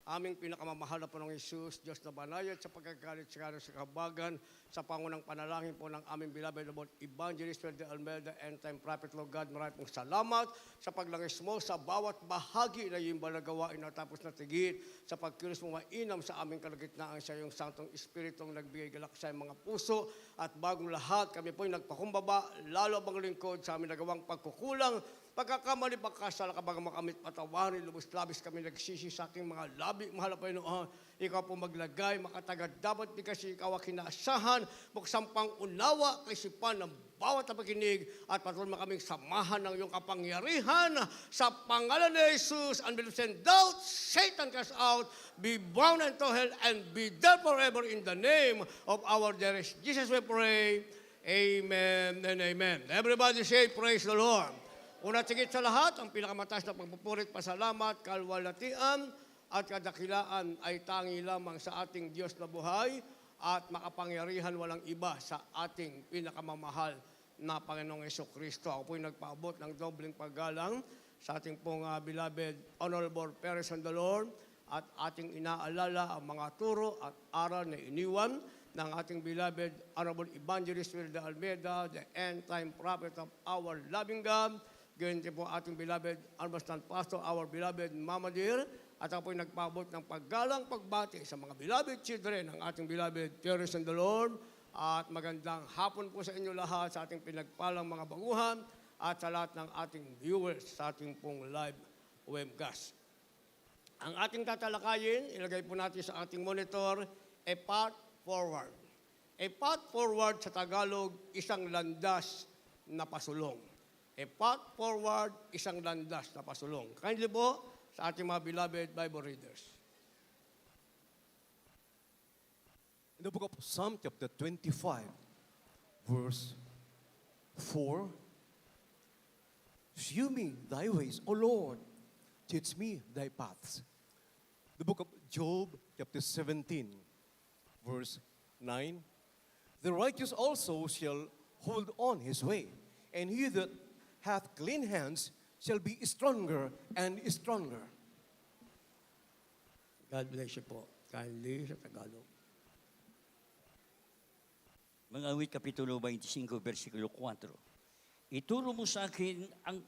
aming pinakamamahal na Panginoong Jesus, Diyos na banayad sa pagkagalit sa kahabagan, sa pangunang panalangin po ng aming beloved Lord Evangelist de Almeida, End Time Prophet, Lord God, maraming pong salamat sa paglangis mo sa bawat bahagi na iyong balagawain na tapos na tigit, sa pagkilos mo mainam sa aming kalagitnaan sa iyong Santong Espiritong nagbigay galak sa mga puso, at bagong lahat, kami po'y nagpakumbaba, lalo bang lingkod sa aming nagawang pagkukulang, pagkakamali, pagkasala ka bagang makamit patawarin, lubos-labis kami nagsisi sa aking mga labi, mahal na Panginoon, ikaw po maglagay, makatagad dapat di kasi ikaw ang kinaasahan, buksang pang-unawa, kaisipan ng bawat na pakinig, at patuloy kaming samahan ng iyong kapangyarihan, sa pangalan ni Jesus, unbelief and doubt, Satan cast out, be bound into hell, and be there forever in the name of our dearest Jesus we pray, amen and amen. Everybody say, praise the Lord. Una tigit sa lahat, ang pinakamataas na pagpupurit, pasalamat, kalwalatian at kadakilaan ay tangi lamang sa ating Diyos na buhay at makapangyarihan walang iba sa ating pinakamamahal na Panginoong Jesucristo. Ako po'y nagpaabot ng dobleng paggalang sa ating pong beloved Honorable Parents and the Lord at ating inaalala ang mga turo at aral na iniwan ng ating beloved Honorable Evangelist de Almeida, the End Time Prophet of our loving God. Ganyan din po ating beloved Almastan Pastor, our beloved Mama Dear, at ako po'y nagpaabot ng paggalang pagbati sa mga beloved children ng ating beloved Parents and the Lord, at magandang hapon po sa inyo lahat, sa ating pinagpalang mga baguhan, at sa lahat ng ating viewers sa ating pong live webcast. Ang ating tatalakayin, ilagay po natin sa ating monitor, a path forward. A path forward sa Tagalog, isang landas na pasulong. A path forward, isang landas na pasulong. Kindly po sa ating mga beloved Bible readers. In the book of Psalm chapter 25, verse 4, "Shew me thy ways, O Lord, teach me thy paths." The book of Job chapter 17, verse 9, "The righteous also shall hold on his way, and he that hath clean hands shall be stronger and stronger." God bless you po. Kindly sa Tagalog. Mga awit Kapitulo 25, versikulo 4. Ituro mo sa akin ang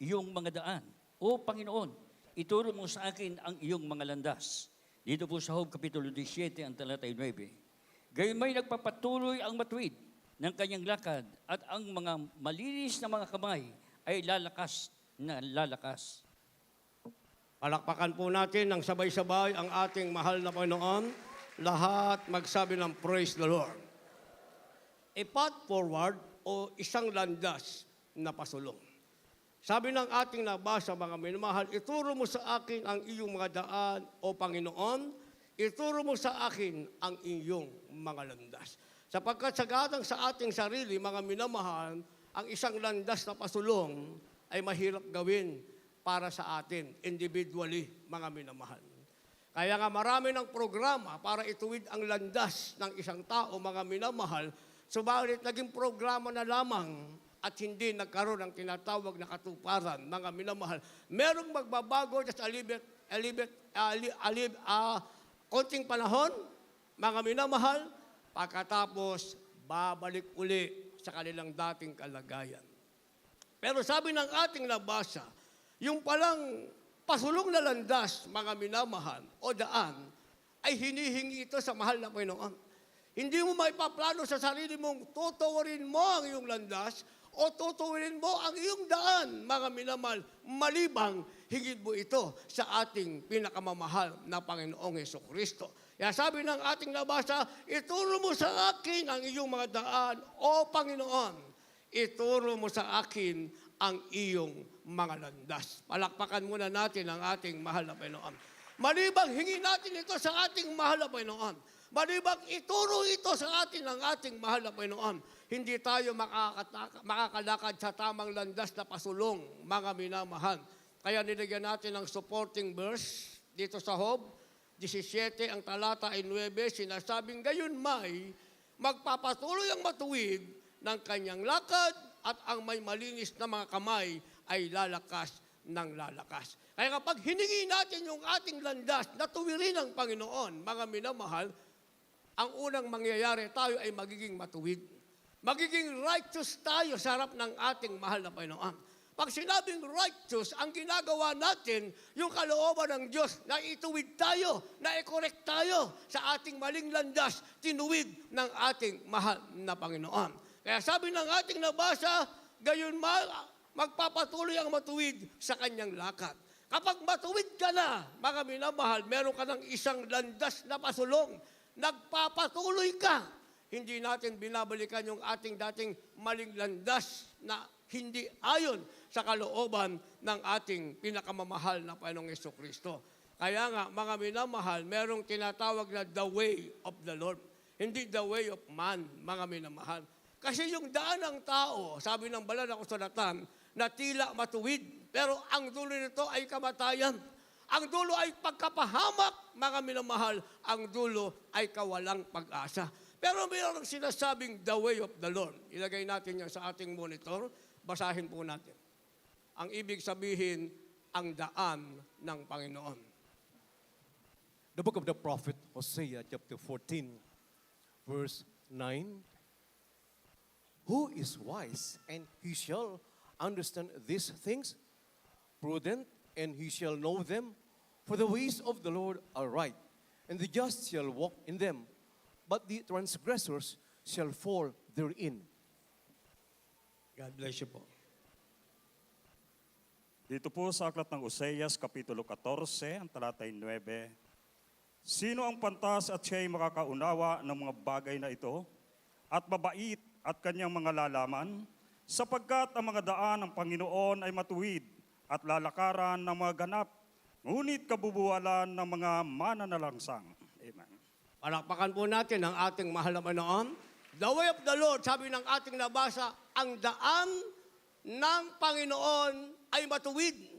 iyong mga daan, O Panginoon, ituro mo sa akin ang iyong mga landas. Dito po sa Job Kapitulo 17, ang talatay 9. Gayon may nagpapatuloy ang matuwid ng kanyang lakad, at ang mga malinis na mga kamay ay lalakas na lalakas. Palakpakan po natin ng sabay-sabay ang ating mahal na Panginoon. Lahat magsabi ng praise the Lord. A path forward o isang landas na pasulong. Sabi ng ating nabasa, mga minamahal, ituro mo sa akin ang iyong mga daan, O Panginoon. Ituro mo sa akin ang iyong mga landas. Sapagkat sagatang sa ating sarili, mga minamahal, ang isang landas na pasulong ay mahirap gawin para sa atin, individually, mga minamahal. Kaya nga marami ng programa para ituwid ang landas ng isang tao, mga minamahal, subalit naging programa na lamang at hindi nagkaroon ng tinatawag na katuparan, mga minamahal. Merong magbabago just konting panahon, mga minamahal, pagkatapos babalik uli sa kanilang dating kalagayan. Pero sabi ng ating nabasa, yung palang pasulong na landas, mga minamahal, o daan, ay hinihingi ito sa mahal na Panginoon. Hindi mo maipaplano sa sarili mong tutuwarin mo ang iyong landas o tutuwarin mo ang iyong daan, mga minamahal, malibang higit mo ito sa ating pinakamamahal na Panginoong Jesucristo. Kaya sabi ng ating nabasa, ituro mo sa akin ang iyong mga daan, O Panginoon. Ituro mo sa akin ang iyong mga landas. Palakpakan muna natin ang ating mahal na Panginoon. Malibang hingi natin ito sa ating mahal na Panginoon. Malibang ituro ito sa atin ang ating mahal na Panginoon. Hindi tayo makakalakad sa tamang landas na pasulong, mga minamahal. Kaya nilagyan natin ng supporting verse dito sa Job 17, ang talata ay 9, sinasabing gayon may magpapatuloy ang matuwid ng kanyang lakad at ang may malinis na mga kamay ay lalakas ng lalakas. Kaya kapag hiningi natin yung ating landas na tuwirin ng Panginoon, mga minamahal, ang unang mangyayari, tayo ay magiging matuwid. Magiging righteous tayo sa harap ng ating mahal na Panginoon. Pag sinabing righteous, ang ginagawa natin, yung kalooban ng Diyos na ituwid tayo, na i-correct tayo sa ating maling landas, tinuwid ng ating mahal na Panginoon. Kaya sabi ng ating nabasa, gayon magpapatuloy ang matuwid sa kanyang lakad. Kapag matuwid ka na, mga minamahal, meron ka ng isang landas na pasulong, nagpapatuloy ka. Hindi natin binabalikan yung ating dating maling landas na hindi ayon sa kalooban ng ating pinakamamahal na Panginoong Jesucristo. Kaya nga, mga minamahal, merong tinatawag na the way of the Lord. Hindi the way of man, mga minamahal. Kasi yung daan ng tao, sabi ng banal na kasulatan, na tila matuwid, pero ang dulo nito ay kamatayan. Ang dulo ay pagkapahamak, mga minamahal, ang dulo ay kawalang pag-asa. Pero mayroong sinasabing the way of the Lord. Ilagay natin yan sa ating monitor. Basahin po natin. Ang ibig sabihin, ang daan ng Panginoon. The book of the prophet Hosea, chapter 14, verse 9. Who is wise, and he shall understand these things? Prudent, and he shall know them. For the ways of the Lord are right, and the just shall walk in them, but the transgressors shall fall therein. God bless you po. Dito po sa aklat ng Oseas, Kapitulo 14, ang talatay 9. Sino ang pantas at siya'y makakaunawa ng mga bagay na ito? At mabait at kanyang mga lalaman? Sapagkat ang mga daan ng Panginoon ay matuwid at lalakaran ng mga ganap, ngunit kabubuwalan ng mga mananalangsang. Amen. Palakpakan po natin ang ating mahal na Panginoon. The way of the Lord, sabi ng ating nabasa, ang daan ng Panginoon ay matuwid.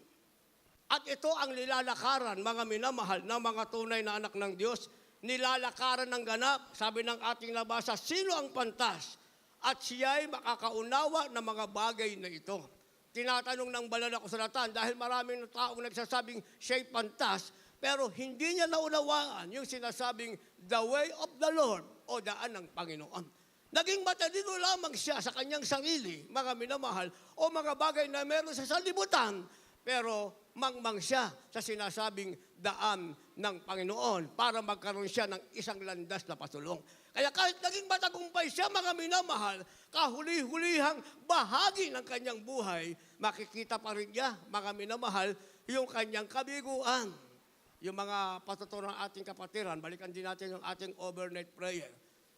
At ito ang nilalakaran, mga minamahal, na mga tunay na anak ng Diyos, nilalakaran ng ganap. Sabi ng ating nabasa, sino ang pantas? At siya'y makakaunawa ng mga bagay na ito. Tinatanong ng banal na kasulatan, dahil maraming taong nagsasabing siya'y pantas, pero hindi niya naunawaan yung sinasabing the way of the Lord o daan ng Panginoon. Naging matalino lamang siya sa kanyang sarili, mga minamahal, o mga bagay na meron sa sanlibutan, pero mangmang siya sa sinasabing daan ng Panginoon para magkaroon siya ng isang landas na pasulong. Kaya kahit naging matagumpay siya, mga minamahal, kahuli-hulihang bahagi ng kanyang buhay, makikita pa rin niya, mga minamahal, yung kanyang kabiguan. Yung mga patutunan ng ating kapatiran, balikan din natin yung ating overnight prayer.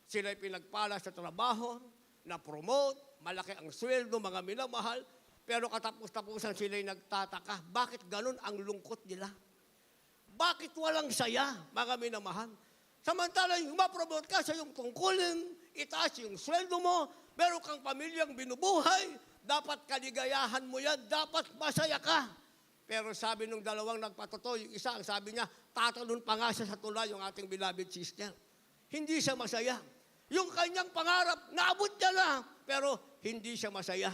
Sila'y pinagpala sa trabaho, na-promote, malaki ang sweldo, mga minamahal, pero katapos-tapusan sila'y nagtataka, bakit ganun ang lungkot nila? Bakit walang saya, mga minamahal? Samantala, yung ma-promote ka sa yung tungkulin, itaas yung sweldo mo, meron kang pamilyang binubuhay, dapat kaligayahan mo yan, dapat masaya ka. Pero sabi nung dalawang nagpatuto, yung isa, ang sabi niya, tatalon pa nga siya sa tulay, yung ating beloved sister. Hindi siya masaya. Yung kanyang pangarap, naabot niya na, pero hindi siya masaya.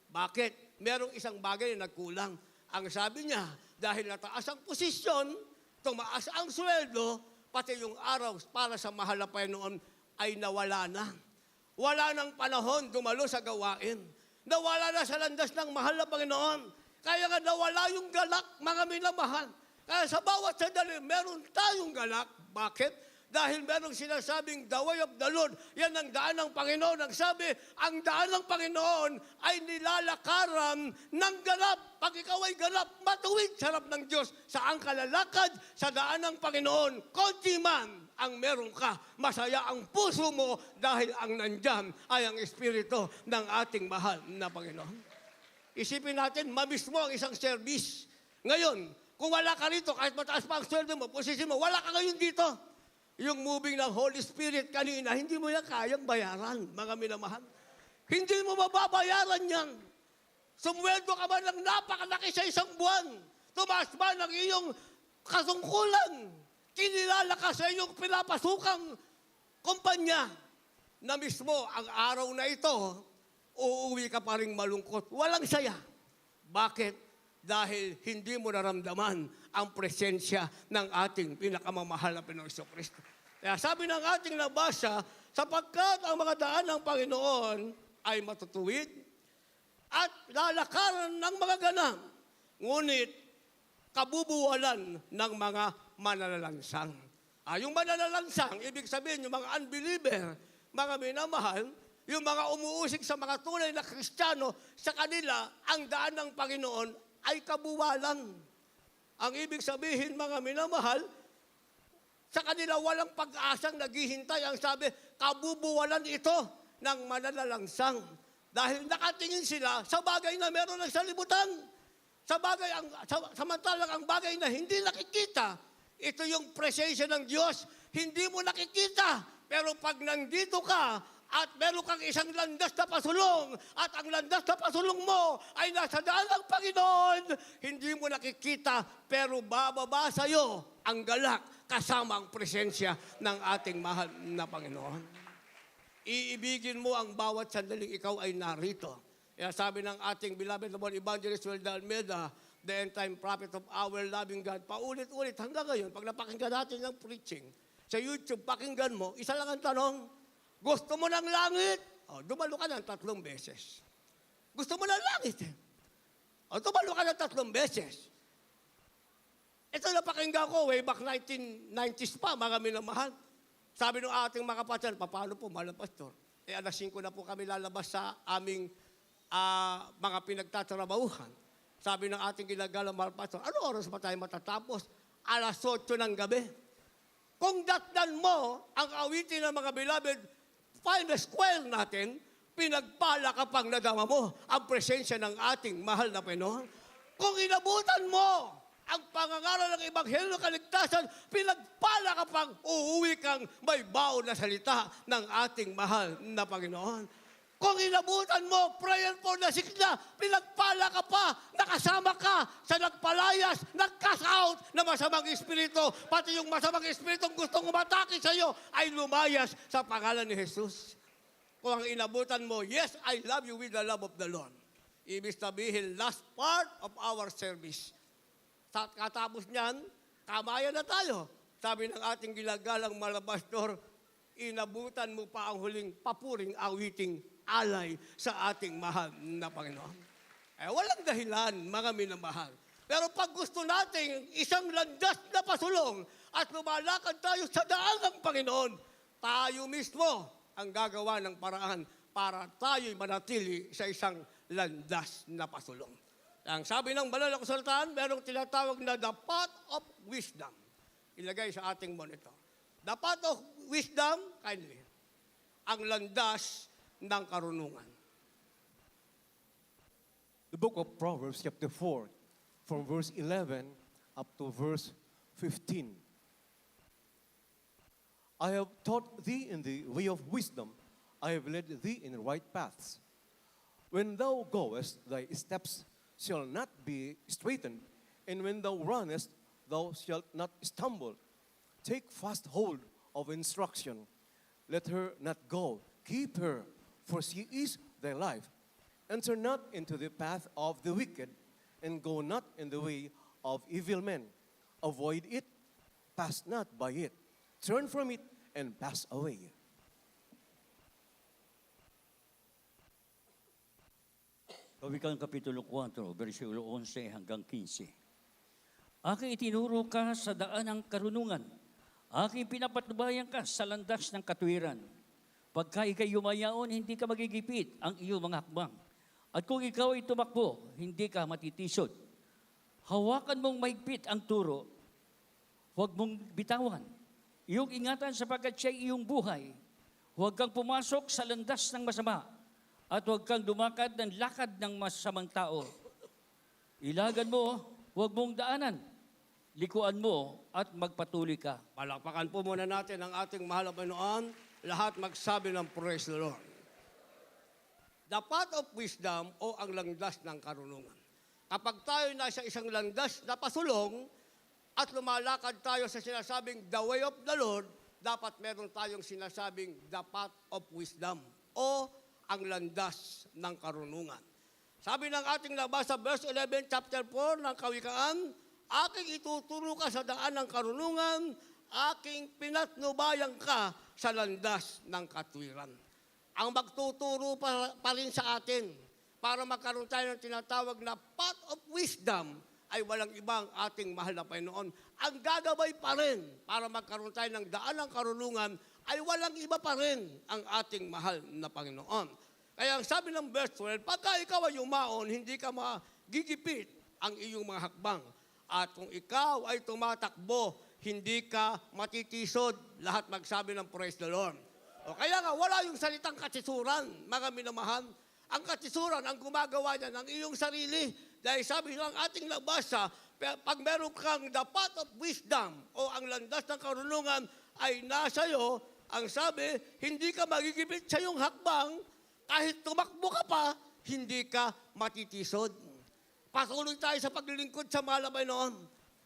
Bakit? Merong isang bagay na nagkulang. Ang sabi niya, dahil nataas ang posisyon, tumaas ang sweldo, pati yung araw para sa mahal na Panginoon ay nawala na. Wala nang panahon dumalo sa gawain. Nawala na sa landas ng mahal na Panginoon. Kaya nga nawala yung galak, mga minamahal. Kaya sa bawat sandali, meron tayong galak. Bakit? Dahil merong sinasabing the way of the Lord, yan ang daan ng Panginoon. Ang sabi, ang daan ng Panginoon ay nilalakaran ng ganap. Pag ikaw ay ganap, matuwid sa harap ng Diyos. Saan ka lalakad? Sa daan ng Panginoon. Konti man ang meron ka. Masaya ang puso mo dahil ang nandyan ay ang Espiritu ng ating mahal na Panginoon. Isipin natin, mamiss mo ang isang service. Ngayon, kung wala ka rito, kahit mataas pa ang sweldo mo, posisyon mo, wala ka ngayon dito. Yung moving ng Holy Spirit kanina, hindi mo yan kayang bayaran, mga minamahal. Hindi mo mababayaran yan. Sumweldo ka man ng napakalaki sa isang buwan. Tumaas ba ng iyong kasungkulan? Kinilala ka sa iyong pinapasukang kumpanya na mismo ang araw na ito, uuwi ka pa rin malungkot. Walang saya. Bakit? dahil hindi mo naramdaman ang presensya ng ating pinakamamahal na Pinoong Kristo. Kaya sabi ng ating nabasa, sapagkat ang mga daan ng Panginoon ay matutuwid at lalakaran ng mga ganang, ngunit kabubuwalan ng mga mananalansang. Yung mananalansang, ibig sabihin yung mga unbeliever, mga minamahal, yung mga umuusig sa mga tunay na Kristiyano, sa kanila, ang daan ng Panginoon ay kabuwalan. Ang ibig sabihin, mga minamahal, sa kanila walang pag-asang naghihintay. Ang sabi, kabubuwalan ito ng mananalangsang. Dahil nakatingin sila sa bagay na meron ng salibutan. Samantalang ang bagay na hindi nakikita, ito yung presensya ng Diyos. Hindi mo nakikita, pero pag nandito ka, at meron kang isang landas na pasulong, at ang landas na pasulong mo ay nasa daan ng Panginoon, hindi mo nakikita, pero bababa sa'yo ang galak kasama ang presensya ng ating mahal na Panginoon. Iibigin mo ang bawat sandaling ikaw ay narito. Kaya sabi ng ating beloved Lord Evangelist Welda Almeida, the end time prophet of our loving God, paulit-ulit hanggang ngayon, pag napakinggan natin ng preaching, sa YouTube, pakinggan mo, isa lang ang tanong, gusto mo ng langit? Dumalo ka ng 3 beses. Gusto mo ng langit? Dumalo ka ng 3 beses. Ito napakinggan ko, way back 1990s pa, mga minamahal. Sabi ng ating mga kapatid, paano po, mahal na pastor? Alas 5 na po kami lalabas sa aming mga pinagtatrabahuhan. Sabi ng ating ginagalang mahal pastor, ano oras pa tayo matatapos? Alas 8 ng gabi. Kung datnan mo ang awitin ng mga beloved, final square natin, pinagpala kapag nadama mo ang presensya ng ating mahal na Panginoon. Kung inabutan mo ang pangangaral ng Ebanghelyo ng Kaligtasan, pinagpala kapag uuwi kang may baon na salita ng ating mahal na Panginoon. Kung inabutan mo, prayer for the sick na, pinagpala ka pa, nakasama ka sa nagpalayas, nag-cast out na masamang espiritu, pati yung masamang espiritu gustong umatake sa iyo ay lumayas sa pangalan ni Jesus. Kung ang inabutan mo, yes, I love you with the love of the Lord. Ibig sabihin, last part of our service. Sa katapos niyan, kamayan na tayo. Sabi ng ating ginagalang malabastor, inabutan mo pa ang huling papuring awiting alay sa ating mahal na Panginoon. Walang dahilan, mga minamahal. Pero pag gusto nating isang landas na pasulong at lumalakad tayo sa daan ng Panginoon, tayo mismo ang gagawa ng paraan para tayo'y manatili sa isang landas na pasulong. Ang sabi ng banal na kasulatan, merong tinatawag na the path of wisdom. Ilagay sa ating monitor. The path of wisdom, kindly, ang landas ng karunungan. The book of Proverbs chapter 4, from verse 11 up to verse 15. I have taught thee in the way of wisdom, I have led thee in right paths. When thou goest, thy steps shall not be straitened, and when thou runnest, thou shalt not stumble. Take fast hold of instruction. Let her not go. Keep her, for she is thy life. Enter not into the path of the wicked, and go not in the way of evil men. Avoid it, pass not by it. Turn from it, and pass away. Kawikaan Kapitulo 4, versikulo 11 hanggang 15. Aking itinuro ka sa daan ng karunungan. Aking pinapatnubayan ka sa landas ng katuwiran. Pagka ikay yumayaon, hindi ka magigipit ang iyong mga hakbang. At kung ikaw ay tumakbo, hindi ka matitisod. Hawakan mong mahigpit ang turo. Huwag mong bitawan. Iyong ingatan sapagkat siya'y iyong buhay. Huwag kang pumasok sa landas ng masama. At huwag kang dumakad ng lakad ng masamang tao. Ilagan mo, huwag mong daanan. Likuan mo at magpatuloy ka. Palakpakan po muna natin ang ating mahal na Panginoon. Lahat magsabi ng praise the Lord. The path of wisdom o ang landas ng karunungan. Kapag tayo nasa isang landas na pasulong at lumalakad tayo sa sinasabing the way of the Lord, dapat meron tayong sinasabing the path of wisdom o ang landas ng karunungan. Sabi ng ating nabasa, verse 11, chapter 4 ng Kawikaan, aking ituturo ka sa daan ng karunungan, aking pinatnubayan ka sa landas ng katwiran. Ang magtuturo pa rin sa atin para magkaroon tayo ng tinatawag na path of wisdom ay walang ibang ating mahal na Panginoon. Ang gagabay pa rin para magkaroon tayo ng daan ng karunungan ay walang iba pa rin ang ating mahal na Panginoon. Kaya ang sabi ng verse 12, pagka ikaw ay yumaon, hindi ka magigipit ang iyong mga hakbang. At kung ikaw ay tumatakbo, hindi ka matitisod. Lahat magsabi ng praise the Lord. O kaya nga, wala yung salitang katisuran, mga minamahal. Ang katisuran, ang gumagawa niya ng iyong sarili. Dahil sabi ng ating nabasa, pag meron kang the path of wisdom o ang landas ng karunungan ay nasa iyo, ang sabi, hindi ka magigipit sa iyong hakbang, kahit tumakbo ka pa, hindi ka matitisod. Patuloy tayo sa paglilingkod sa mahal na Panginoon.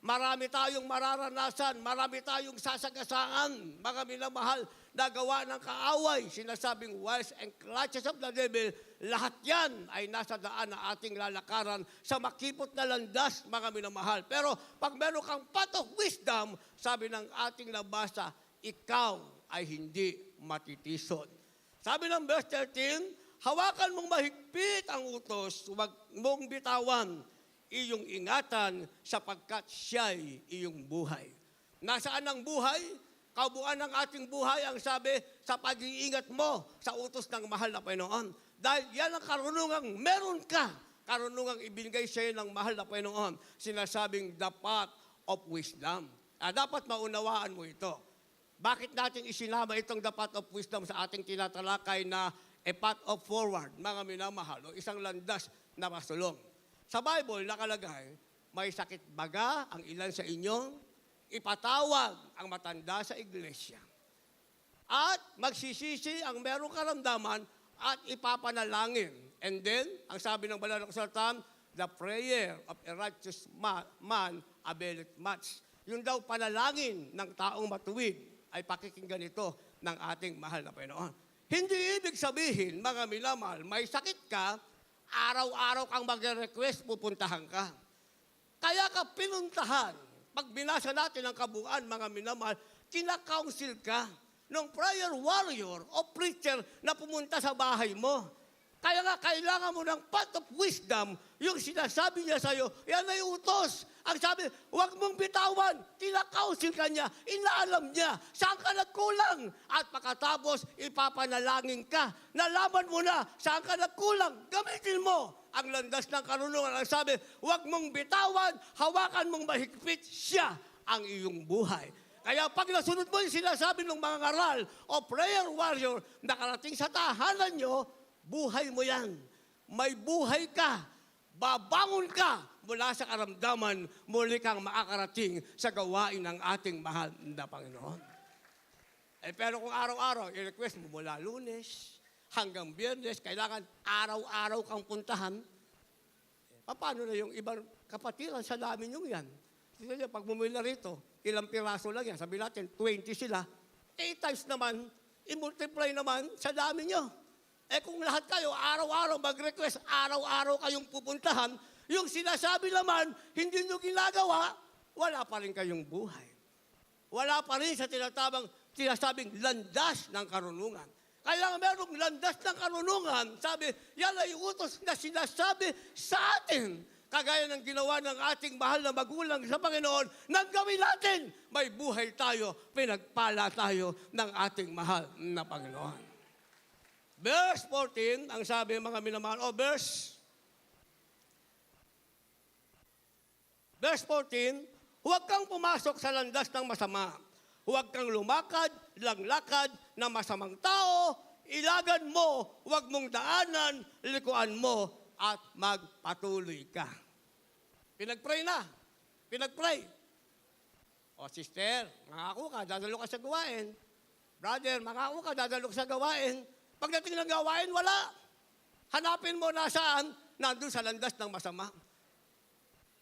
Marami tayong mararanasan, marami tayong sasagasaan, mga minamahal, na gawa ng kaaway, sinasabing wiles and clutches of the devil, lahat yan ay nasa daan na ating lalakaran sa makipot na landas, mga minamahal. Pero pag meron kang path of wisdom, sabi ng ating nabasa, ikaw ay hindi matitisod. Sabi ng verse 13, hawakan mong mahigpit ang utos, huwag mong bitawan, iyong ingatan sapagkat siya'y iyong buhay. Nasaan ang buhay? Kabuuan ng ating buhay ang sabi sa pag-iingat mo sa utos ng mahal na Panginoon. Dahil yan ang karunungang meron ka. Karunungang ibinigay sa iyo ng mahal na Panginoon. Sinasabing the path of wisdom. Dapat maunawaan mo ito. Bakit natin isinama itong the path of wisdom sa ating tinatalakay na a path of forward, mga minamahal, o isang landas na masulong? Sa Bible, nakalagay, may sakit baga ang ilan sa inyo, ipatawag ang matanda sa iglesia. At magsisisi ang merong karamdaman at ipapanalangin. And then, ang sabi ng banal na kasulatan, the prayer of a righteous man availeth much. Yung daw panalangin ng taong matuwid ay pakikinggan ito ng ating mahal na Panginoon. Hindi ibig sabihin, mga minamahal, may sakit ka, araw-araw kang mag-request, pupuntahan ka. Kaya ka pinuntahan. Pag binasa natin ang kabuuan, mga minamahal, kina-counsel ka ng prayer warrior o preacher na pumunta sa bahay mo. Kaya nga, kailangan mo ng path of wisdom, yung sinasabi niya sa'yo, yan ay utos. Ang sabi, huwag mong bitawan, kina-counsel ka niya, inaalam niya, saan ka nagkulang. At pagkatapos, ipapanalangin ka. Nalaman mo na, saan ka nagkulang, gamitin mo ang landas ng karunungan. Ang sabi, huwag mong bitawan, hawakan mong mahigpit, siya ang iyong buhay. Kaya pag nasunod mo yung sinasabi ng mga ngaral o prayer warrior, nakarating sa tahanan nyo, buhay mo yan. May buhay ka. Babangon ka mula sa karamdaman, muli kang makakarating sa gawain ng ating mahal na Panginoon. Pero kung araw-araw, i-request mo mula Lunes hanggang Biyernes, kailangan araw-araw kang puntahan, paano na yung ibang kapatiran sa dami nyo yan? Sige, pag bumili na rito, ilang piraso lang yan. Sabi natin, 20 sila. 8 times naman, i-multiply naman sa dami nyo. Kung lahat kayo, araw-araw mag-request, araw-araw kayong pupuntahan, yung sinasabi naman, hindi nyo ginagawa, wala pa rin kayong buhay. Wala pa rin sa tinasabing landas ng karunungan. Kaya merong landas ng karunungan, sabi, yan ay utos na sinasabi sa atin. Kagaya ng ginawa ng ating mahal na magulang sa Panginoon, nang gawin natin, may buhay tayo, pinagpala tayo ng ating mahal na Panginoon. Verse 14, ang sabi mga minamahal, verse 14, huwag kang pumasok sa landas ng masama. Huwag kang lumakad, langlakad ng masamang tao, ilagan mo, huwag mong daanan, likuan mo, at magpatuloy ka. Pinag-pray na. Pinag-pray. O sister, mangako ka, dadalo ka sa gawain. Brother, mangako ka, dadalo ka sa gawain. Pagdating ng gawain, wala. Hanapin mo nasaan, nandun sa landas ng masama.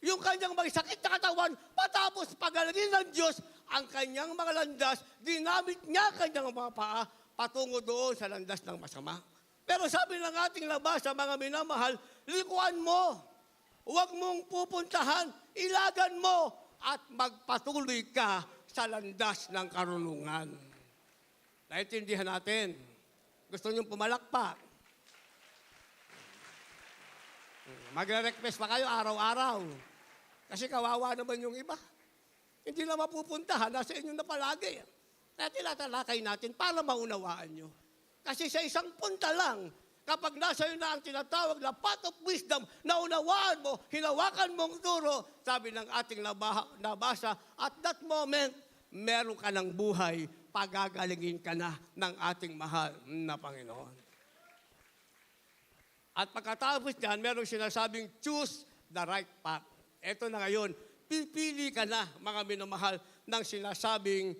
Yung kanyang may sakit na katawan, patapos pagalingin ng Diyos, ang kanyang mga landas, ginamit niya kanyang mga paa, patungo doon sa landas ng masama. Pero sabi ng ating labasa, mga minamahal, likuan mo. Huwag mong pupuntahan, ilagan mo, at magpatuloy ka sa landas ng karunungan. Naintindihan natin. Gusto niyong pumalakpak? Magre-request pa kayo araw-araw. Kasi kawawa naman yung iba. Hindi na mapupuntahan, nasa inyo na palagi. Kaya tinatalakay natin para maunawaan nyo. Kasi sa isang punta lang, kapag nasa iyo na ang tinatawag na path of wisdom, naunawaan mo, hinawakan mong turo, sabi ng ating nabasa, at that moment, meron ka ng buhay, pagagalingin ka na ng ating mahal na Panginoon. At pagkatapos niyan, meron sinasabing, choose the right path. Ito na ngayon, pipili ka na, mga minamahal, ng sinasabing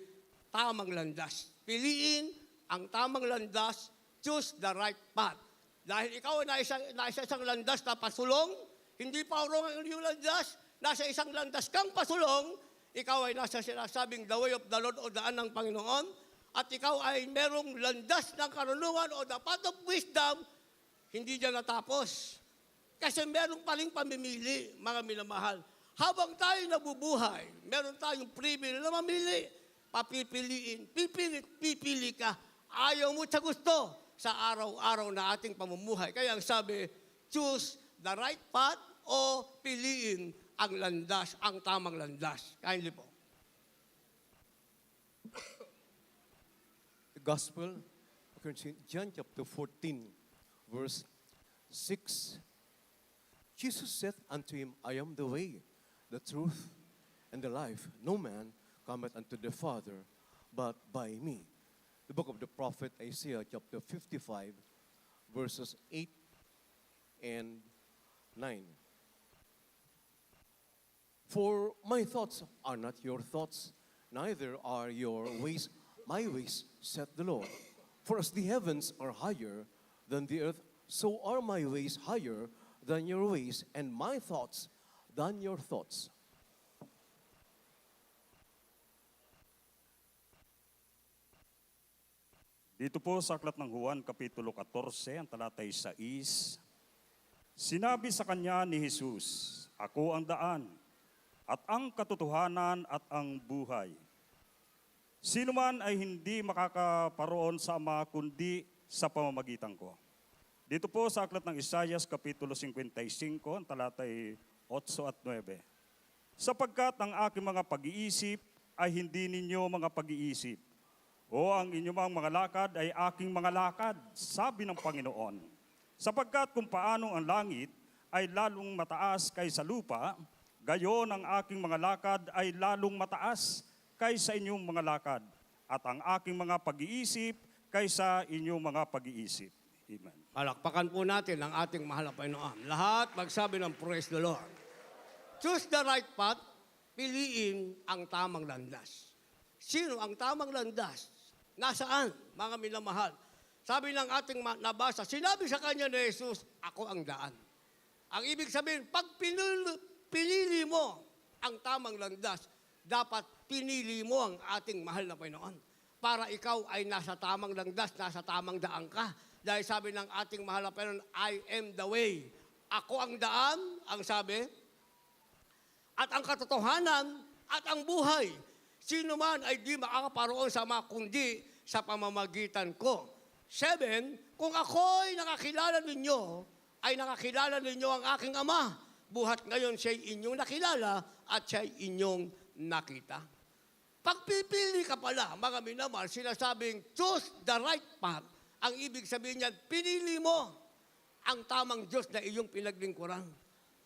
tamang landas. Piliin ang tamang landas, choose the right path. Dahil ikaw ay nasa isang landas na pasulong, hindi pa wrong ang iyong landas, nasa isang landas kang pasulong, ikaw ay nasa sinasabing the way of the Lord o daan ng Panginoon, at ikaw ay merong landas ng karunungan o the path of wisdom, hindi dyan natapos. Kasi meron pa rin pamimili, mga minamahal. Habang tayo nabubuhay, meron tayong privilege na mamili. Papipiliin, pipili ka. Ayaw mo sa gusto sa araw-araw na ating pamumuhay. Kaya ang sabi, choose the right path o piliin ang landas, ang tamang landas. Kindly po. The Gospel according to John chapter 14, verse 6. Jesus said unto him, I am the way, the truth, and the life. No man cometh unto the Father, but by me. The book of the prophet Isaiah, chapter 55, verses 8 and 9. For my thoughts are not your thoughts, neither are your ways my ways, saith the Lord. For as the heavens are higher than the earth, so are my ways higher than your ways, and my thoughts than your thoughts. Dito po sa Aklat ng Juan, Kapitulo 14, ang talatay 6, sinabi sa kanya ni Jesus, Ako ang daan, at ang katotohanan at ang buhay. Sino man ay hindi makakaparoon sa Ama kundi sa pamamagitan ko. Dito po sa Aklat ng Isaias, Kapitulo 55, ang talatay 8 at 9. Sapagkat ang aking mga pag-iisip ay hindi ninyo mga pag-iisip, o ang inyong mga lakad ay aking mga lakad, sabi ng Panginoon. Sapagkat kung paano ang langit ay lalong mataas kaysa lupa, gayon ang aking mga lakad ay lalong mataas kaysa inyong mga lakad, at ang aking mga pag-iisip kaysa inyong mga pag-iisip. Amen. Palakpakan po natin ang ating mahal na Panginoon. Lahat magsabi ng praise the Lord. Choose the right path, piliin ang tamang landas. Sino ang tamang landas? Nasaan, mga minamahal? Sabi ng ating nabasa, sinabi sa kanya ni Jesus, ako ang daan. Ang ibig sabihin, pag pinili mo ang tamang landas, dapat pinili mo ang ating mahal na Panginoon. Para ikaw ay nasa tamang landas, nasa tamang daan ka. Dahil sabi ng ating mahal na Panginoon, I am the way. Ako ang daan, ang sabi, at ang katotohanan, at ang buhay. Sino man ay di makakaparoon sa Ama, kundi sa pamamagitan ko. 7, kung ako'y nakakilala ninyo, ay nakakilala ninyo ang aking Ama. Buhat ngayon siya'y inyong nakilala at siya'y inyong nakita. Pagpipili ka pala, mga minamahal, sinasabing, choose the right path. Ang ibig sabihin niyan, pinili mo ang tamang Diyos na iyong pinaglingkuran.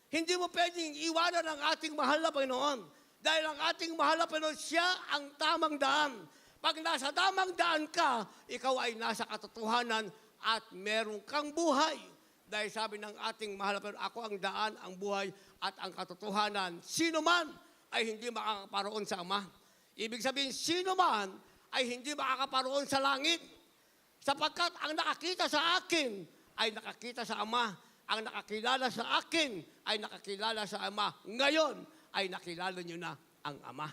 Hindi mo pwedeng iwanan ang ating mahal na Panginoon. Dahil ang ating mahal na Panginoon, siya ang tamang daan. Pag nasa tamang daan ka, ikaw ay nasa katotohanan at meron kang buhay. Dahil sabi ng ating mahal na Panginoon, ako ang daan, ang buhay at ang katotohanan. Sino man ay hindi makakaparoon sa Ama. Ibig sabihin, sino man ay hindi makakaparoon sa langit. Sapagkat ang nakakita sa akin ay nakakita sa Ama. Ang nakakilala sa akin ay nakakilala sa Ama. Ngayon ay nakilala nyo na ang Ama.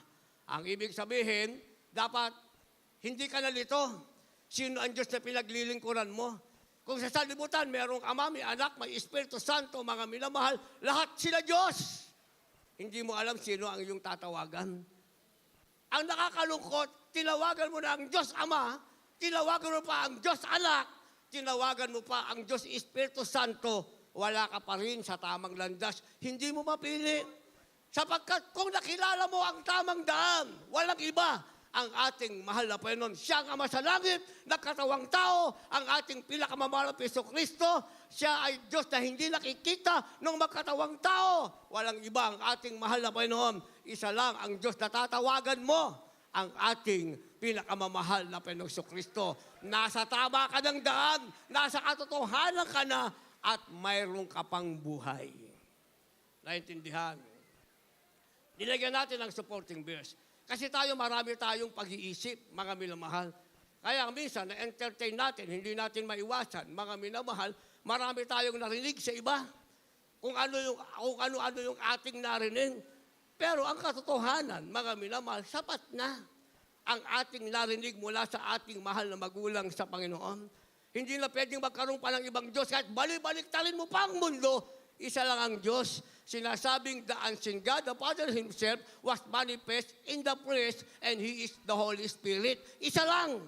Ang ibig sabihin, dapat hindi ka nalito. Sino ang Diyos na pinaglilingkuran mo? Kung sa sanlibutan, merong Ama, may Anak, may Espiritu Santo, mga minamahal, lahat sila Diyos. Hindi mo alam sino ang iyong tatawagan. Ang nakakalungkot, tinawagan mo na ang Diyos Ama, tinawagan mo pa ang Diyos Anak, tinawagan mo pa ang Diyos Espiritu Santo, wala ka pa rin sa tamang landas. Hindi mo mapili. Sapagkat kung nakilala mo ang tamang daan, walang iba, ang ating mahal na Panginoon. Siya ang Ama sa langit, nagkatawang tao, ang ating pinakamamahal na Jesucristo. Siya ay Diyos na hindi nakikita ng magkatawang tao. Walang iba ang ating mahal na Panginoon. Isa lang ang Diyos na tatawagan mo, ang ating pinakamamahal na Panginoong Jesucristo. Nasa tama ka ng daan, nasa katotohanan ka na, at mayroong ka pang buhay. Naintindihan? Nilagyan natin ang supporting verse. Kasi marami tayong pag-iisip, mga minamahal. Kaya minsan, na-entertain natin, hindi natin maiwasan, mga minamahal, marami tayong narinig sa iba. Kung ano-ano yung ating narinig. Pero ang katotohanan, mga minamahal, sapat na ang ating narinig mula sa ating mahal na magulang sa Panginoon. Hindi na pwedeng magkaroon pa ng ibang Diyos. Kahit balik-baliktarin mo pa ang mundo, isa lang ang Diyos. Sinasabing the unseen God, the Father Himself, was manifest in the flesh, and He is the Holy Spirit. Isa lang.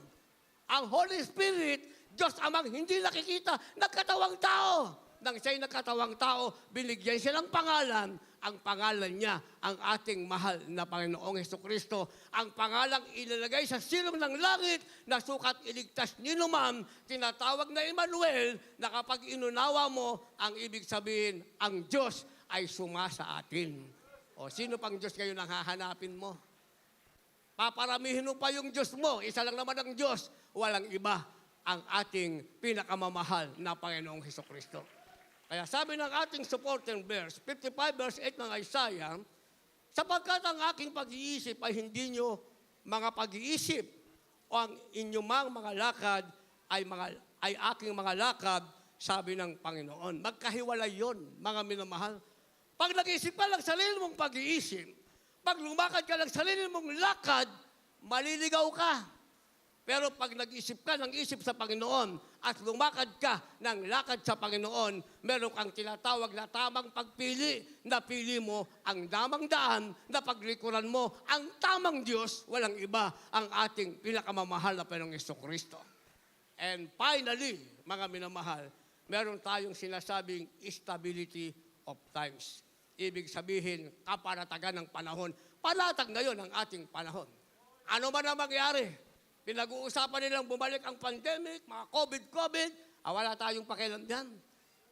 Ang Holy Spirit, Diyos amang hindi nakikita, nagkatawang tao. Nang siya'y nagkatawang tao, binigyan siya ng pangalan. Ang pangalan niya, ang ating mahal na Panginoong Jesucristo. Ang pangalang ilalagay sa silong ng langit na sukat iligtas ni Numan, tinatawag na Emmanuel, na kapag inunawa mo, ang ibig sabihin, ang Diyos ay sumasa atin. O sino pang Diyos ngayon ang hahanapin mo? Paparamihin mo pa yung Diyos mo. Isa lang naman ang Diyos. Walang iba ang ating pinakamamahal na Panginoong Jesucristo. Kaya sabi ng ating supporting verse, 55 verse 8 ng Isaiah, sapagkat ang aking pag-iisip ay hindi nyo mga pag-iisip o ang inyong mga lakad ay aking mga lakad, sabi ng Panginoon. Magkahiwalay yon, mga minamahal. Pag nag-isip ka lang sarili mong pag-iisip, pag lumakad ka lang sarili mong lakad, maliligaw ka. Pero pag nag-isip ka ng isip sa Panginoon at lumakad ka ng lakad sa Panginoon, meron kang tinatawag na tamang pagpili. Napili mo ang tamang daan, na paglikuran mo ang tamang Diyos, walang iba ang ating pinakamamahal na Panginoong Jesucristo. And finally, mga minamahal, meron tayong sinasabing stability of times. Ibig sabihin, kapanatagan ng panahon. Panatag ngayon ang ating panahon. Ano man ang mangyari? Pinag-uusapan nilang bumalik ang pandemic, mga COVID, wala tayong pakialam dyan.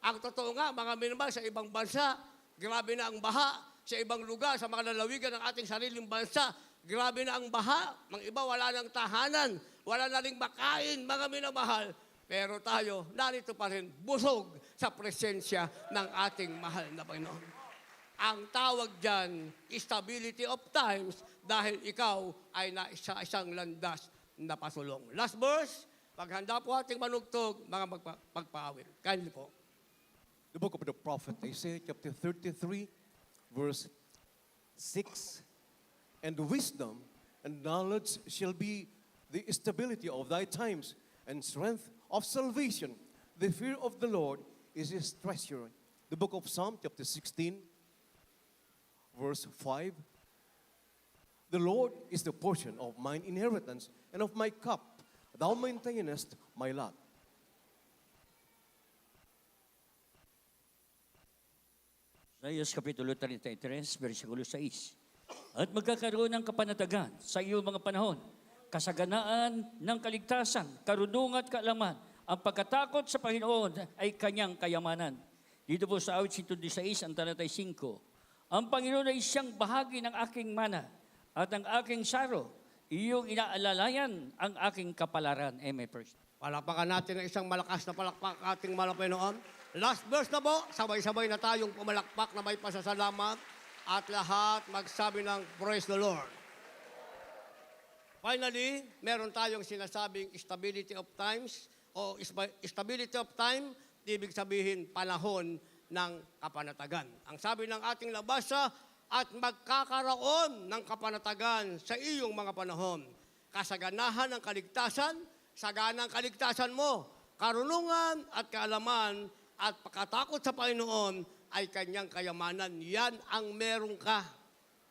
Ang totoo nga, mga minamahal, sa ibang bansa, grabe na ang baha. Sa ibang lugar, sa mga lalawigan ng ating sariling bansa, grabe na ang baha. Mga iba, wala nang tahanan, wala na ring makain, mga minamahal. Pero tayo, narito pa rin, busog sa presensya ng ating mahal na Panginoon. Ang tawag dyan, stability of times, dahil ikaw ay nasa isang landas na pasulong. Last verse, paghanda po ating manugtog, mga magpaawit. Kindly po. The book of the prophet Isaiah, chapter 33, verse 6. And wisdom and knowledge shall be the stability of thy times, and strength of salvation. The fear of the Lord is his treasure. The book of Psalm, chapter 16, verse 5. The Lord is the portion of mine inheritance and of my cup. Thou maintainest my lot. Isaiah Kapitulo 33, versikulo 6. At magkakaroon ng kapanatagan sa iyong mga panahon, kasaganaan ng kaligtasan, karunungan at kaalaman. Ang pagkatakot sa Panginoon ay kanyang kayamanan. Dito po sa awit 116, ang talatay 5. Ang Panginoon ay siyang bahagi ng aking mana at ang aking saro, iyong inaalalayan ang aking kapalaran. Amen. Palapakan natin ng isang malakas na palakpak ating mahal na Panginoon. Last verse na po, sabay-sabay na tayong pumalakpak na may pasasalamat at lahat magsabi ng praise the Lord. Finally, meron tayong sinasabing stability of times o stability of time, ibig sabihin panahon ng kapanatagan. Ang sabi ng ating nabasa, at magkakaroon ng kapanatagan sa iyong mga panahon. Kasaganahan ng kaligtasan, sagana ang kaligtasan mo. karunungan at kaalaman at pagkatakot sa Panginoon ay kanyang kayamanan. Yan ang meron ka.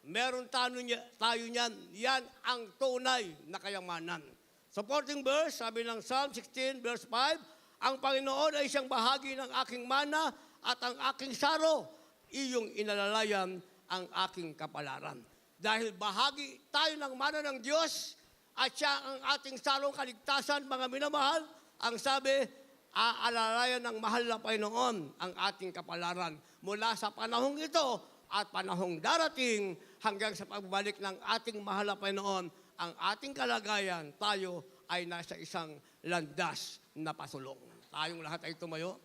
Meron tayo niyan. Yan ang tunay na kayamanan. Supporting verse, sabi ng Psalm 16, verse 5, ang Panginoon ay siyang bahagi ng aking mana at ang aking saro. Iyong inalalayan ang aking kapalaran. Dahil bahagi tayo ng mana ng Diyos at siya ang ating sarong kaligtasan, mga minamahal, ang sabi, aalalayan ng mahal na Panginoon ang ating kapalaran mula sa panahong ito at panahong darating hanggang sa pagbalik ng ating mahal na Panginoon, ang ating kalagayan, tayo ay nasa isang landas na pasulong. Tayong lahat ay tumayo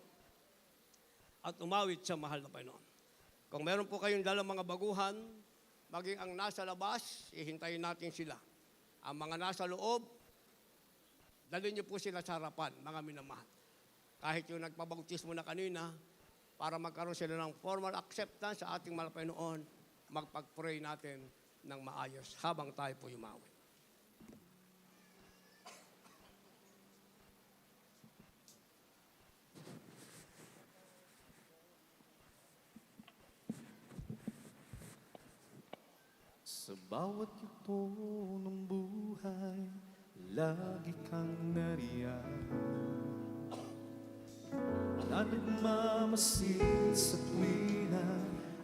at umawit sa mahal na Panginoon. Kung meron po kayong dalang mga baguhan, maging ang nasa labas, ihintayin natin sila. Ang mga nasa loob, dalhin niyo po sila sa harapan, mga minamahal. Kahit yung nagpabautismo na kanina, para magkaroon sila ng formal acceptance sa ating mahal na Panginoon, magpag-pray natin ng maayos habang tayo po umawit. Sa bawat yugto ng buhay, lagi kang nariyan. Na nagmamasid sa tuwina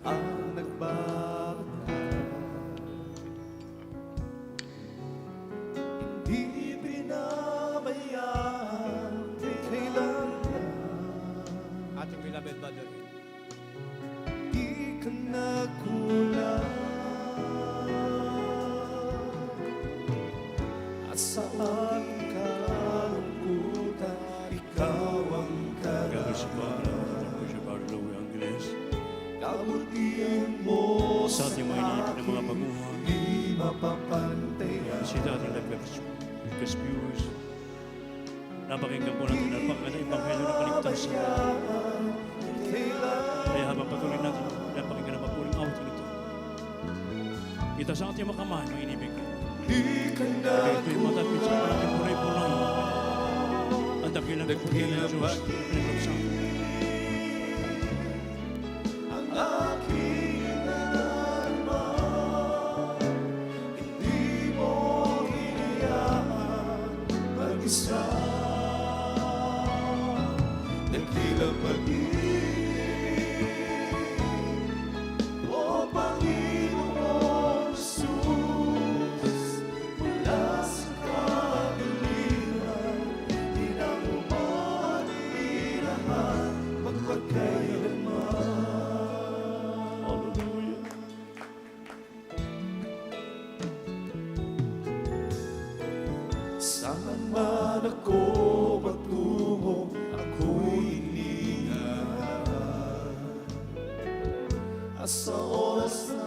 ang nagbabantay. Hindi pinabayaan kailangan. Ating beloved brother, Di ka nagkulang. At sa aking kalungkutan, ikaw ang kabutihan mo sa ating mga iniipon ng mga baguhan, di mapapantayan. si dating nagkas viewers, napakinggan po natin ang Ebanghelyo ng Kaligtasan. Kaya habang patuloy natin, napakinggan ang mapuling awit nito. Kita sa ating mga kamay, mga inibig. Di ka Kaya ito'y matapit sa panating punay-punay. Ang dakilang kaputihan ng Diyos, pinagpapasang. ang aking nararamdaman. Hindi mo hinayaan mag-isa. Nagilang pag-ibig, O Panginoon Jesus, mula sa kagaliwan, di na umanirahan magpagkailanman. Hallelujah. Saan man ako patungo, ako'y iniingat. At sa oras na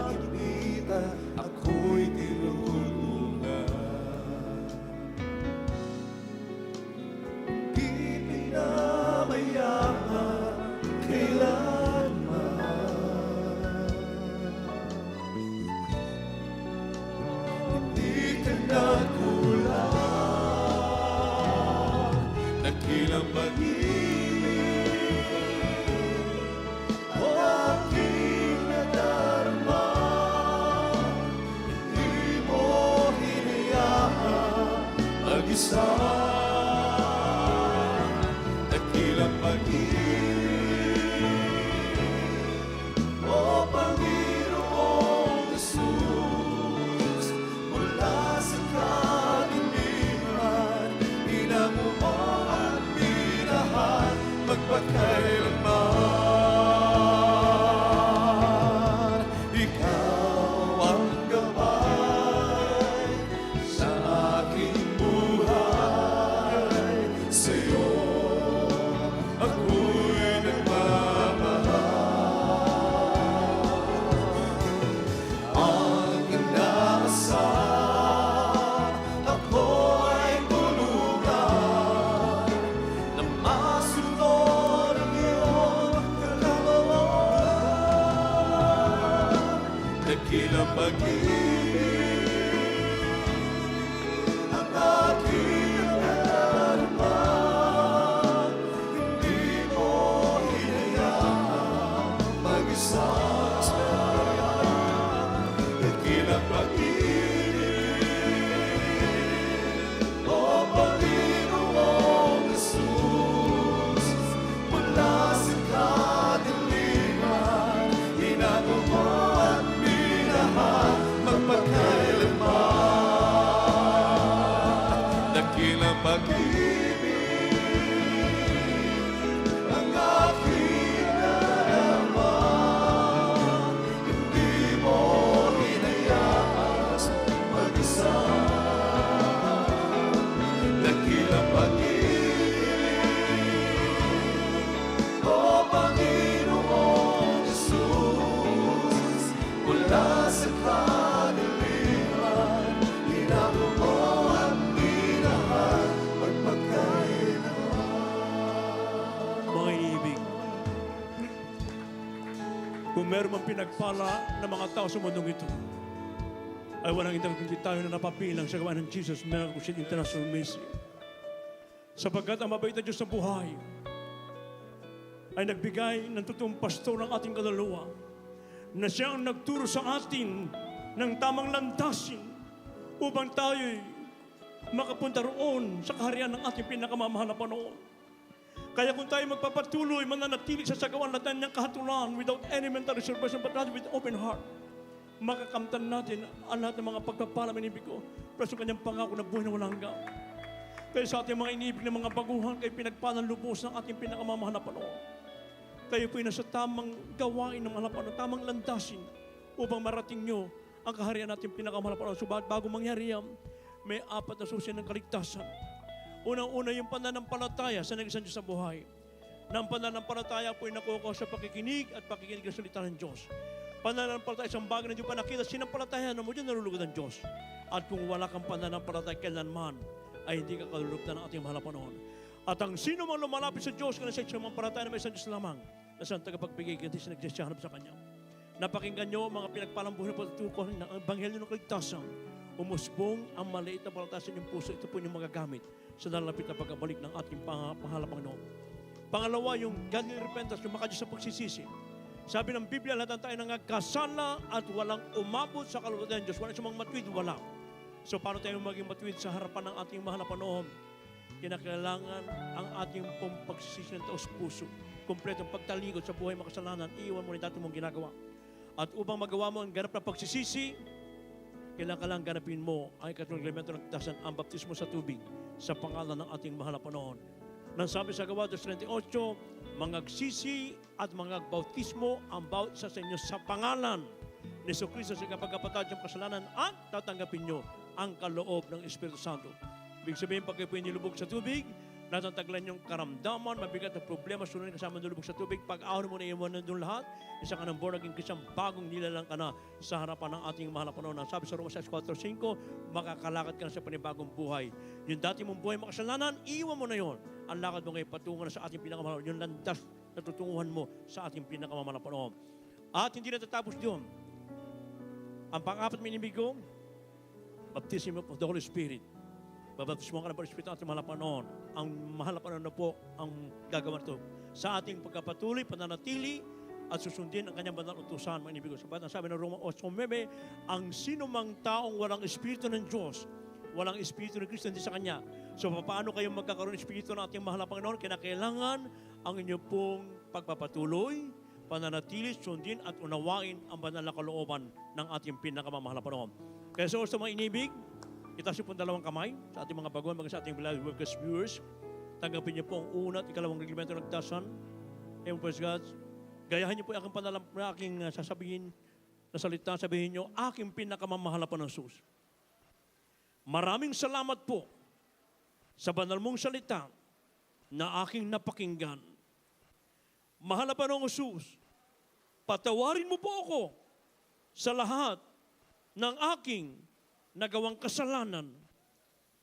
nagigbitan, ako'y tinutulungan. Di pinabayaan kailanman. Hindi ka nagkulang, nakilang pag-ibig, o aking nadarama. Hindi mo hinayaan mag-isa. Nakilang pag-ibig, O Panginoong Jesus, mula sa kadiliman, inamo mo at binahan magpakailanman. Ikaw ang gabay sa aking buhay. pag-ibig ang aking nalaman. Hindi mo hinayaan mag-isa. Dakilang pag-ibig, O Panginoong Jesus, mula sa kadiliman, hinabo mo ang minahal magpagkailanman. Mga iniibig, kung meron mang pinagpala ng mga tao sa mundong ito, ay walang itang kundi tayo na napapilang sa gawa ng Jesus Miracle Crusade International Ministry. Sapagkat ang mabait na Diyos ng buhay ay nagbigay ng totoong pastor ng ating kaluluwa na siya ang nagturo sa atin ng tamang landasin upang tayo'y makapunta roon sa kaharian ng ating pinakamamahal na Panginoon. Kaya kung tayo magpapatuloy, mananatili sa sagawan natin niyang kahatulan without any mental reservation but rather with open heart, makakamtan natin ang lahat ng mga pagpapala ng inibig ko pero sa kanyang pangako na buhay na walang hanggan. Kaya sa ating mga inibig ng mga baguhan, kayo pinagpalang lubos ng ating pinakamamahal na Panginoon. Kayo po'y nasa tamang gawain ng mga Panginoon, tamang landasin upang marating nyo ang kaharian natin pinakamahal na Panginoon. Subalit bago mangyari yan, may 4 na susi ng kaligtasan. Unang-una yung pananampalataya sa nag-isang Diyos sa buhay. Na ang pananampalataya po'y nakuha sa pakikinig at pakikinig ng salita ng Diyos. Pananampalataya isang bagay na hindi pa nakita, sinampalataya na mo dyan nalulugod ng Diyos. At kung wala kang pananampalataya kailanman, ay hindi ka kalulugdan ng ating mahal na Panginoon. At ang sino mang lumalapit sa Diyos, kung nasa sinampalataya na may isang Diyos lamang, na siyang tagapagbigay, kasi nagsihanap sa Kanya. Napakinggan nyo, mga pinagpalang buhay na patutukoy ng Ebanghelyo ng Kaligtasan. Umusbong ang maliit na palataya sa inyong puso, ito po yung magagamit sa lalapit na pagkabalik ng ating mahal na Panginoon. Pangalawa, yung godly repentance, yung makadiyos sa pagsisisi. Sabi ng Biblia, lahat tayo nangagkasala at walang umabot sa kalugatan ng Diyos. Wala siyang matwid, wala. So paano tayo maging matwid sa harapan ng ating mahal na Panginoon? Kinakailangan ang ating pong pagsisisi ng taos puso. Kompletong pagtalikod sa buhay makasalanan, iiwan mo rin dati mong ginagawa. At upang magawa mo ang ganap na pagsisisi, kailangan ganapin mo ang ikatlong elemento ng kaligtasan, ang baptismo sa tubig sa pangalan ng ating mahal na Panginoon. Nang sabi sa Gawa 2:38, mangagsisi at mangagbautismo ang bawat isa sa inyo sa pangalan ni Jesucristo sa kapagkapatid ng kasalanan at tatanggapin nyo ang kaloob ng Espiritu Santo. Ibig sabihin, pag kayo po nilubog sa tubig, natataglan yung karamdaman, mabigat na problema, sunod kasama nilubog sa tubig. Pag ahon mo na iwan na doon lahat, isa ka ng born again Christian, bagong nilalang ka na sa harapan ng ating mahal na Panginoon. Sabi sa Roma 6:4-5, makakalakad ka na sa panibagong buhay. Yung dati mong buhay makasalanan, iwan mo na yon. Ang lakad mo ngayon patungo na sa ating pinakamahal, yung landas na tutunguhan mo sa ating pinakamahal na Panginoon. At hindi natatapos doon. Ang pang-apat minibig ko, baptism of the Holy Spirit. Babaptismo ka ng Espiritu at mahal na Panginoon. Ang mahal na Panginoon na po ang gagawin ito. Sa ating pagkapatuloy, pananatili, at susundin ang kanyang banal utusan, mga inibig ko. Sabi ng Roma 8:9, ang sino mang taong walang Espiritu ng Diyos, walang Espiritu ng Kristo, hindi sa Kanya. So, paano kayo magkakaroon ng Espiritu ng ating mahal na Panginoon? Kinakailangan ang inyong pong pagpapatuloy, pananatili, sundin, at unawain ang banal na kalooban ng ating pinakamamahal na Panginoon. Kaya sa mga inibig, itaas niyo po ang dalawang kamay sa ating mga baguhan, mga sa ating beloved webcast viewers. Tanggapin niyo po ang una at ikalawang reglamento ng kaligtasan. Amen, praise God. Gayahin niyo po ang aking sasabihin na salita. Sabihin niyo, aking pinakamamahal na Panginoon. Maraming salamat po sa banal mong salita na aking napakinggan. Mahal na Panginoong Jesus, patawarin mo po ako sa lahat ng aking nagawang kasalanan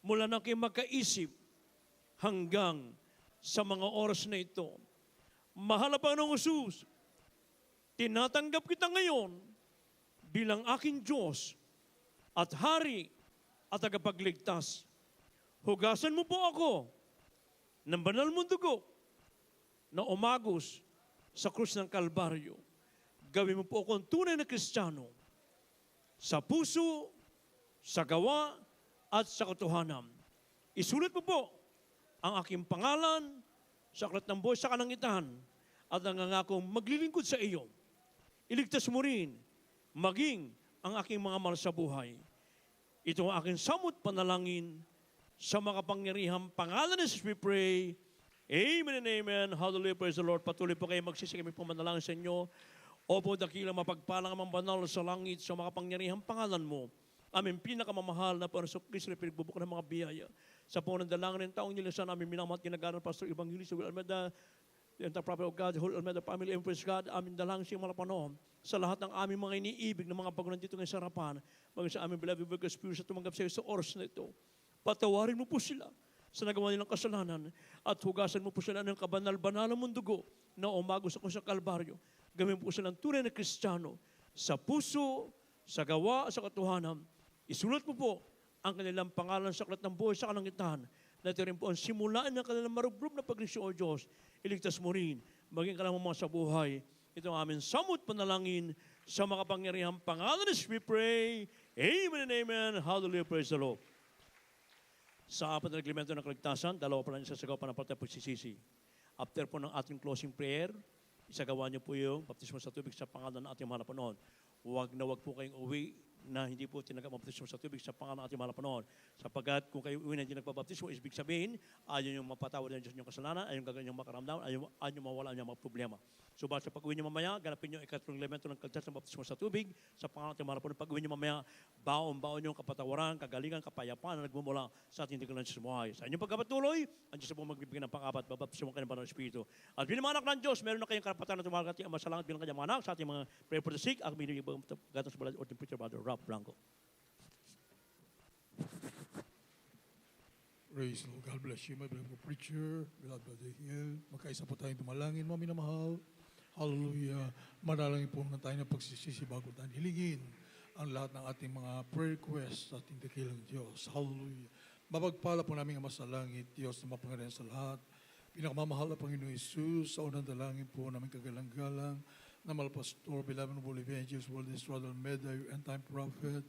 mula na kayo magkaisip hanggang sa mga oras na ito. Mahal na Panginoong Jesus, tinatanggap kita ngayon bilang aking Diyos at Hari at tagapagligtas. Hugasan mo po ako ng banal mong dugo na umagos sa krus ng Kalbaryo. Gawin mo po akong tunay na Kristiyano sa puso, sa gawa, at sa katotohanan. Isulat mo po ang aking pangalan sa aklat ng buhay sa kanangitan at nangangakong maglilingkod sa iyo. Iligtas mo rin maging ang aking mga mahal sa buhay. Ito ang aking samot panalangin Sa makapangyarihang pangalan ni Jesus we pray. Amen and amen. Hallelujah, praise the Lord. Patuloy po kayo magsisi, kami po manalangin sa inyo. Opo, dakilang mapagpalang ang banal sa langit sa makapangyarihang pangalan mo. Aming pinakamamahal na Panginoon Kristo na pinagbubukan ng mga biyaya. Sa punong dalangin ng taong nilisan, aming minamahal at ginagalang Pastor Evangelista Will Almeida, the entire prophet of God, the whole Almeida family, and praise God, aming dalangin sa mga panahon, sa lahat ng aming mga iniibig ng mga bagunan dito ngayon sa harapan, maging sa aming beloved Virgo Spirit sa tumanggap sa iyo sa oras na ito. Patawarin mo po sila sa nagawa nilang kasalanan at hugasan mo po sila ng kabanal-banalang mong dugo na umago sa kusang Kalbaryo. Gawin po silang tunay na Kristiyano sa puso, sa gawa, sa katuhanan. Isulat mo po ang kanilang pangalan sa aklat ng buhay sa kalangitan na ito rin po ang simulaan ng kanilang marubrub na paglisyo o Diyos. Iligtas mo rin, maging kalamang mga sa buhay. Ito ang aming samot panalangin sa makapangyarihang pangalan ni Jesus we pray. Amen and amen. Hallelujah, praise the Lord. Sa apat na reglamento ng kaligtasan, dalawa pa lang isasagawa pa ng partay pagsisisi. After po ng ating closing prayer, isagawa niyo po yung baptismo sa tubig sa pangalan ng ating mahal na Panginoon. Huwag na huwag po kayong uwi na hindi po tinanggap ang baptismo sa tubig sa pangalan ng ating mahal na Panginoon. Sapagkat kung kayo uwi na hindi nagpabaptismo, ibig sabihin, ayaw yung mapatawad ng Diyos yung kasalanan, ayaw yung gagawin yung makaramdaman, ayaw yung mawala yung mga problema. So basta pag uwi niyo mamaya, ganapin niyo ikatlong elemento ng kaligtasan ng baptismo sa tubig sa pangalan ng ating mahal na Panginoon. Pag uwi niyo mamaya, baon yung kapatawaran, kagalingan, kapayapaan na nagmumula sa ating tingnan sa buhay. Sa inyong pagkapatuloy, ang Diyos po magbibigay ng pang-apat, babaptismo kayo ng Banal na Espiritu. At bilang mga anak ng Diyos, meron na kayong karapatan na tumagal at masalangit bilang kanyang mga anak sa ating mga prayer for the sick. Ang binibigay po gatong sa balad or preacher brother Rob Blanco. Praise the Lord. God bless you, my beloved preacher, beloved Brother Hill. Magkaisa po tayong tumalangin, mga minamahal. Hallelujah. Manalangin po na tayo ng pagsisisi bago tayo hilingin ang lahat ng ating mga prayer requests sa ating dakilang Diyos. Hallelujah. Mapagpala po namin ang masalangit, Diyos na mapangalanan sa lahat. Pinakamamahal na Panginoon Jesus, sa unang dalangin po namin kagalang-galang na Malpastor, beloved noble evangelist, world Israel Almeida, your end-time prophet.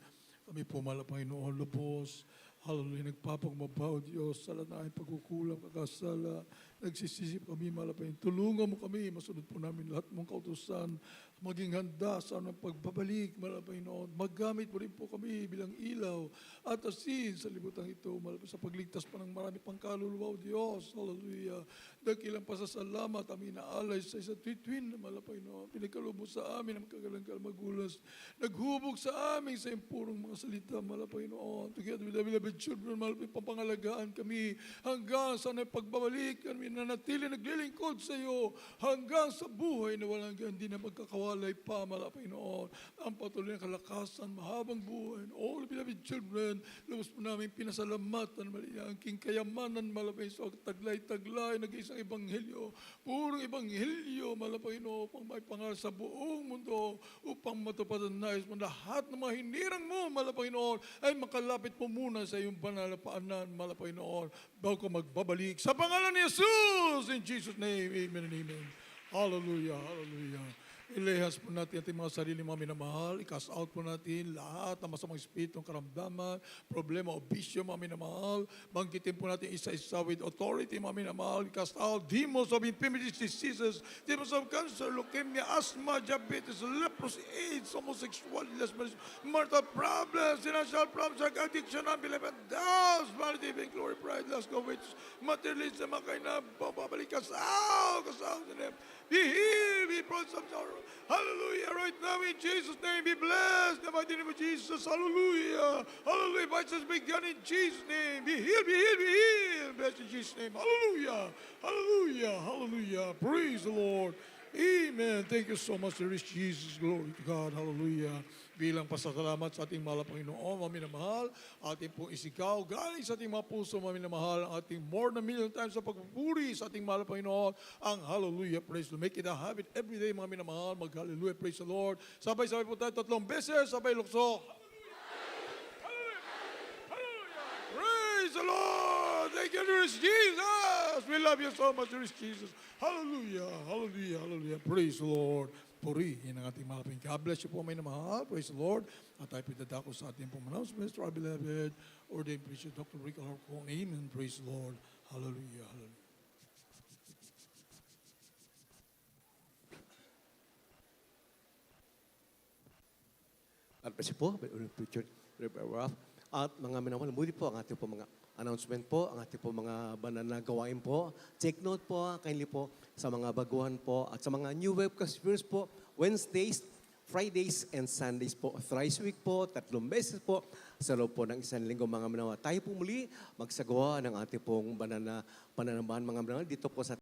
Kami po mahal na Panginoon lubos. Hallelujah. Nagpapagmabaw, Diyos, sa lahat na aming pagkukulang, kakasala. Nagsisisip kami, mahal na Panginoon. Tulungan mo kami, masunod po namin lahat mong kautusan. Maging handa sa anong pagbabalik, mahal na Panginoon. Maggamit mo rin po kami bilang ilaw at asin sa libutan ito, mahal sa pagligtas pa ng marami pang kaluluwa, Diyos. Hallelujah. Dakilang pasasalamat, amin na alay sa isang twin, mahal na Panginoon. Pinagkalubo sa amin ang kagalang magulas. Naghubog sa amin sa impurong mga salita, mahal na Panginoon. Together with the beloved children, mahal na papangalagaan kami hanggang sa pagbabalik kami na natili naglilingkod sa iyo hanggang sa buhay na walang hindi na magkakawalay pa, mahal na Panginoon. Ang patuloy na kalakasan, mahabang buhay, all the beloved children, lubos po namin pinasalamatan, ang king kayamanan, mahal na Panginoon, taglay-taglay, nag-iisang ebanghelyo, purong ebanghelyo, mahal na Panginoon, upang may pangaral sa buong mundo, upang matupad ang nais mo. Lahat ng mga hinirang mo, mahal na Panginoon, ay makalapit po muna sa iyong banal na paanan, mahal na Panginoon, bago magbabalik. Sa pangalan ni Jesus, in Jesus' name, amen and amen. Hallelujah, hallelujah. Ilehas po natin ating mga sarili mga minamahal. I-cast out po natin lahat ng masamang espiritu, karamdaman, problema o bisyo mga minamahal. Banggitin po natin isa-isa with authority mga minamahal. I-cast out demons of infirmities, diseases, demons of cancer, leukemia, asthma, diabetes, leprosy, AIDS, homosexuality, lesbianism, marital problems, financial problems, drug addiction, unbelief, and doubts, vanity, vain glory, pride, lust, covetous, materialism, mga kainab, babalik, cast out in them. Be healed, be brought some sorrow. Hallelujah. Right now in Jesus' name, be blessed. In the mighty name of Jesus. Hallelujah. Hallelujah. By just be done in Jesus' name. Be healed, be healed, be healed. Blessed in Jesus' name. Hallelujah. Hallelujah. Hallelujah. Praise the Lord. Amen. Thank you so much, dear Jesus. Glory to God. Hallelujah. Bilang pasasalamat sa ating mahal na Panginoon, mga minamahal, ating pong isigaw, galing sa ating mga puso, mga minamahal, ang ating more than million times sa pagpupuri sa ating mahal na Panginoon, ang hallelujah, praise the Lord. Make it a habit every day, mga minamahal, mag-hallelujah, praise the Lord. Sabay-sabay po tayo 3 beses, sabay lukso. Praise the Lord! Thank you, dear Jesus! We love you so much, dear Jesus. Hallelujah, hallelujah, hallelujah. Praise the Lord. Purihin ang ating malaping. God bless you po, may namahal. Praise the Lord. At tayo pinadako sa ating pong announcements to our beloved ordained preacher, Dr. Rick Alarcon. Amen. Praise the Lord. Hallelujah, hallelujah. At kasi po, preacher, at mga minamahal, muli po ang ating po mga announcement po, ang ating po mga banal na gawain po. Take note po, kindly po, sa mga baguhan po at sa mga new webcast viewers po, Wednesdays, Fridays, and Sundays po. Thrice a week po, 3 beses po, sa loob po ng isang linggo mga manawa. Tayo po muli magsagawa ng ating pong banal na pananambahan mga manawa dito po sa